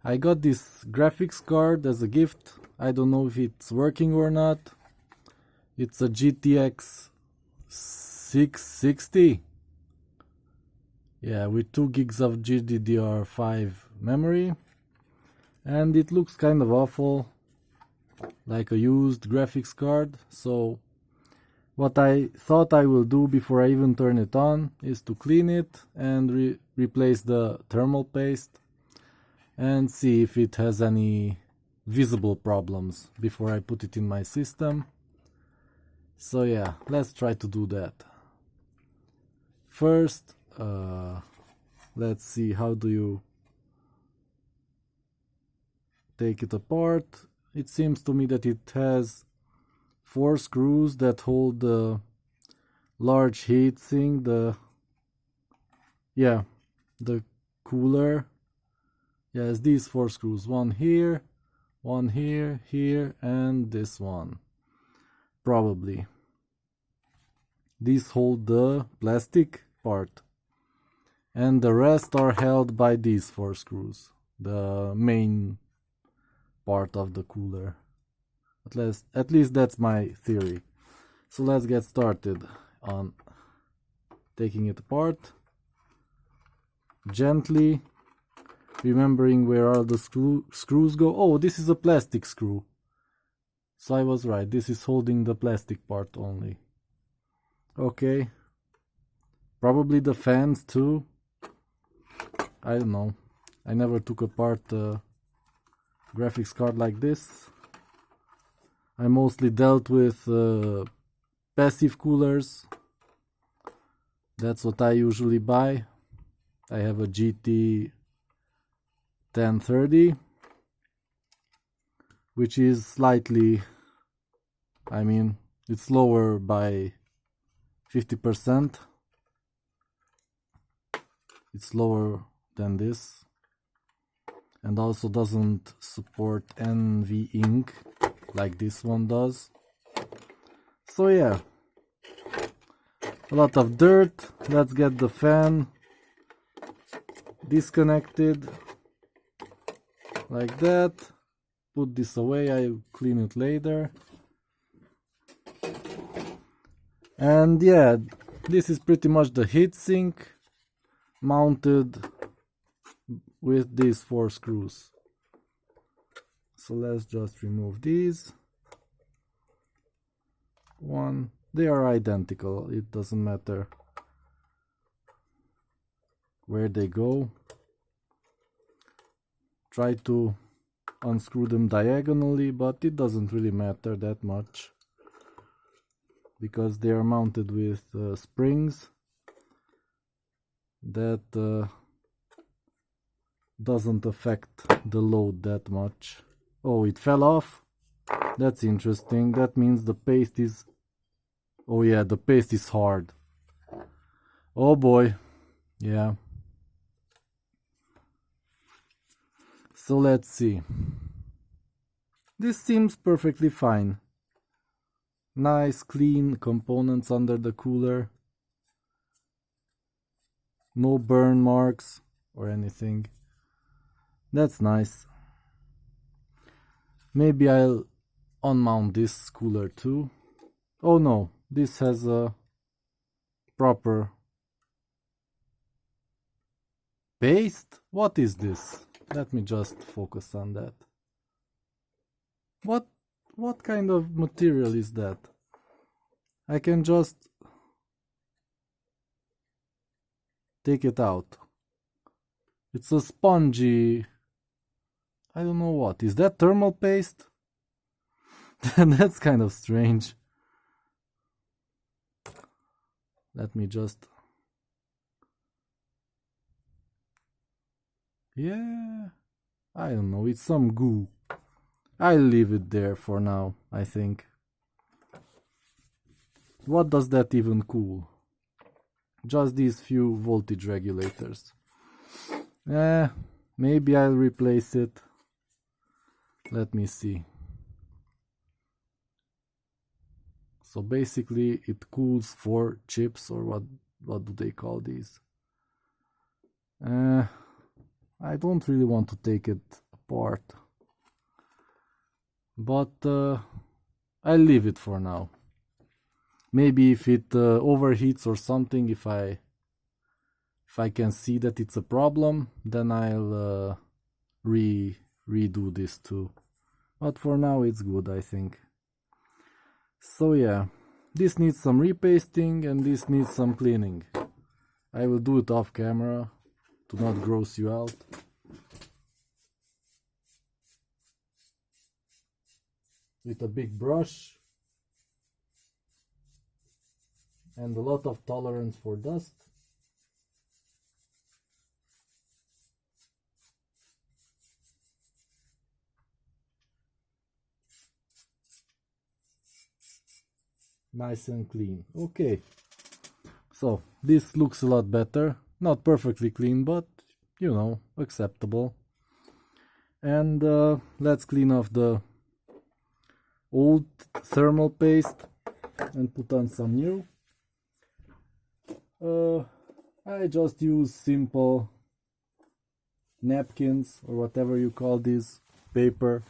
I got this graphics card as a gift. I don't know if it's working or not. It's a GTX 660. Yeah, with 2 gigs of GDDR5 memory. And it looks kind of awful, like a used graphics card. So what I thought I will do before I even turn it on is to clean it and replace the thermal paste and see if it has any visible problems before I put it in my system. So yeah, let's try to do that. First, let's see, how do you take it apart? It seems to me that it has 4 screws that hold the large heatsink, the cooler. Yes, these 4 screws, one here, here, and this one. Probably. These hold the plastic part. And the rest are held by these 4 screws, the main part of the cooler. At least that's my theory. So let's get started on taking it apart. Gently, remembering where all the screws go. Oh, this is a plastic screw. So I was right, this is holding the plastic part only. Okay. Probably the fans too. I don't know. I never took apart a graphics card like this. I mostly dealt with passive coolers. That's what I usually buy. I have a GT 1030, which is slightly, I mean, it's lower by 50%. It's lower than this, and also doesn't support NV ink like this one does. So yeah, a lot of dirt. Let's get the fan disconnected like that. Put this away, I'll clean it later. And yeah, this is pretty much the heatsink mounted with these 4 screws. So let's just remove these. They are identical, it doesn't matter where they go. Try to unscrew them diagonally, but it doesn't really matter that much because they are mounted with springs that doesn't affect the load that much. Oh, it fell off. That's interesting. That means the paste is... Oh yeah, the paste is hard. Oh boy. Yeah. So let's see. This seems perfectly fine. Nice clean components under the cooler. No burn marks or anything. That's nice. Maybe I'll unmount this cooler too. Oh no, this has a proper paste? What is this? Let me just focus on that. What kind of material is that? I can just take it out. It's a spongy... I don't know what. Is that thermal paste? That's kind of strange. Let me just... Yeah, I don't know, it's some goo. I'll leave it there for now, I think. What does that even cool? Just these few voltage regulators. Maybe I'll replace it. Let me see. So basically it cools 4 chips, or what do they call these? I don't really want to take it part. But I'll leave it for now. Maybe if it overheats or something, if I can see that it's a problem, then I'll redo this too. But for now it's good, I think. So yeah, this needs some repasting and this needs some cleaning. I will do it off camera to not gross you out. With a big brush and a lot of tolerance for dust. Nice and clean. Okay, so this looks a lot better. Not perfectly clean, but you know, acceptable. And let's clean off the old thermal paste and put on some new. I just use simple napkins or whatever you call this, paper.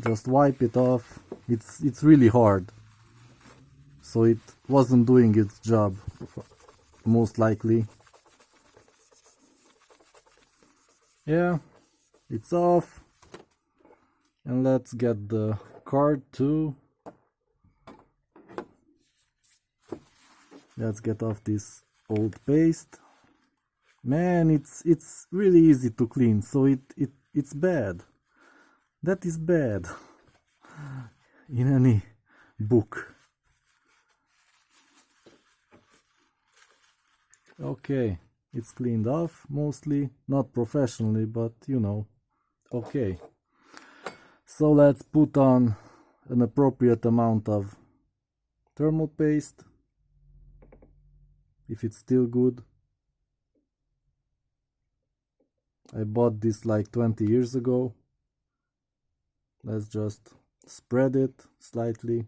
Just wipe it off. It's really hard, so it wasn't doing its job, most likely. Yeah, it's off. And let's get the card too. Let's get off this old paste. Man, it's really easy to clean, so it's bad. That is bad in any book. Okay, it's cleaned off mostly, not professionally, but you know, okay. So let's put on an appropriate amount of thermal paste, if it's still good. I bought this like 20 years ago. Let's just spread it slightly.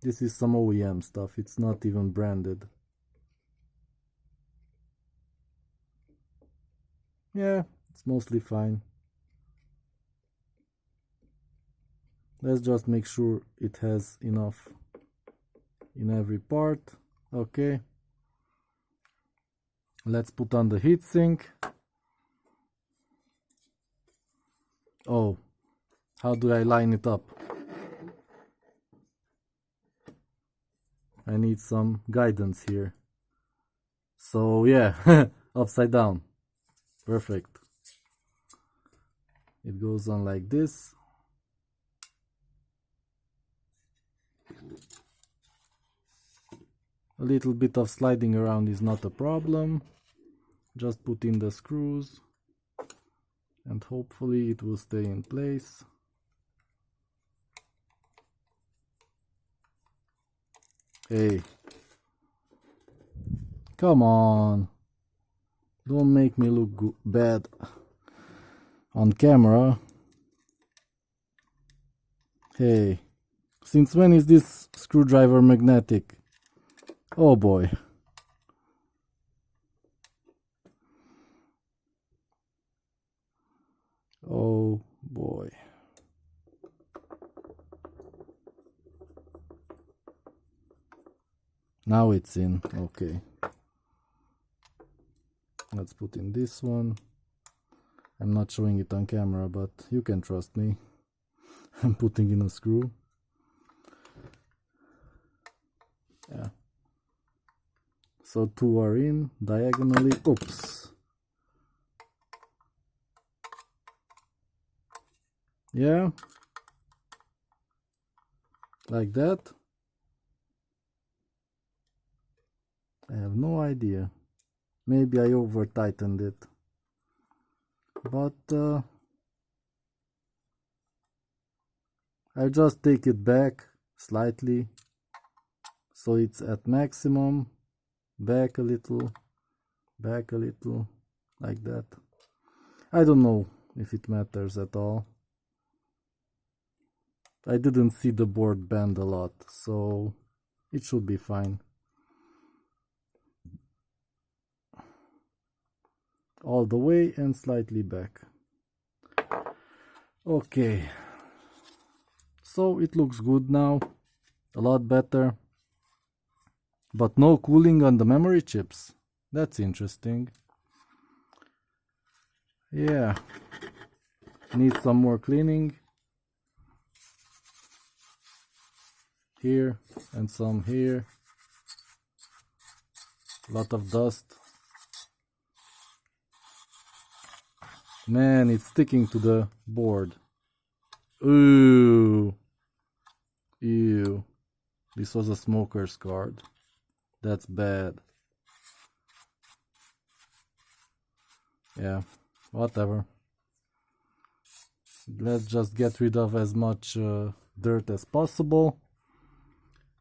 This is some OEM stuff, it's not even branded. Yeah, it's mostly fine. Let's just make sure it has enough in every part. Okay. Let's put on the heatsink. Oh, how do I line it up? I need some guidance here. So yeah, upside down. Perfect. It goes on like this. A little bit of sliding around is not a problem. Just put in the screws and hopefully it will stay in place. Hey, come on, don't make me look bad on camera. Hey, since when is this screwdriver magnetic? Oh boy. Oh boy. Now it's in. Okay. Let's put in this one. I'm not showing it on camera, but you can trust me. I'm putting in a screw. Yeah. So two are in diagonally. Oops. Yeah. Like that. I have no idea. Maybe I over tightened it. But I'll just take it back slightly so it's at maximum. Back a little, like that. I don't know if it matters at all. I didn't see the board bend a lot, so it should be fine. all the way and slightly back. Okay, so it looks good now, a lot better, but no cooling on the memory chips. That's interesting. Yeah, needs some more cleaning here and some here. Lot of dust. Man, it's sticking to the board. Ooh. Ew. This was a smoker's card. That's bad. Yeah, whatever. Let's just get rid of as much dirt as possible.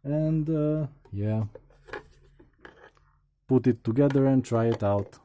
And yeah, put it together and try it out.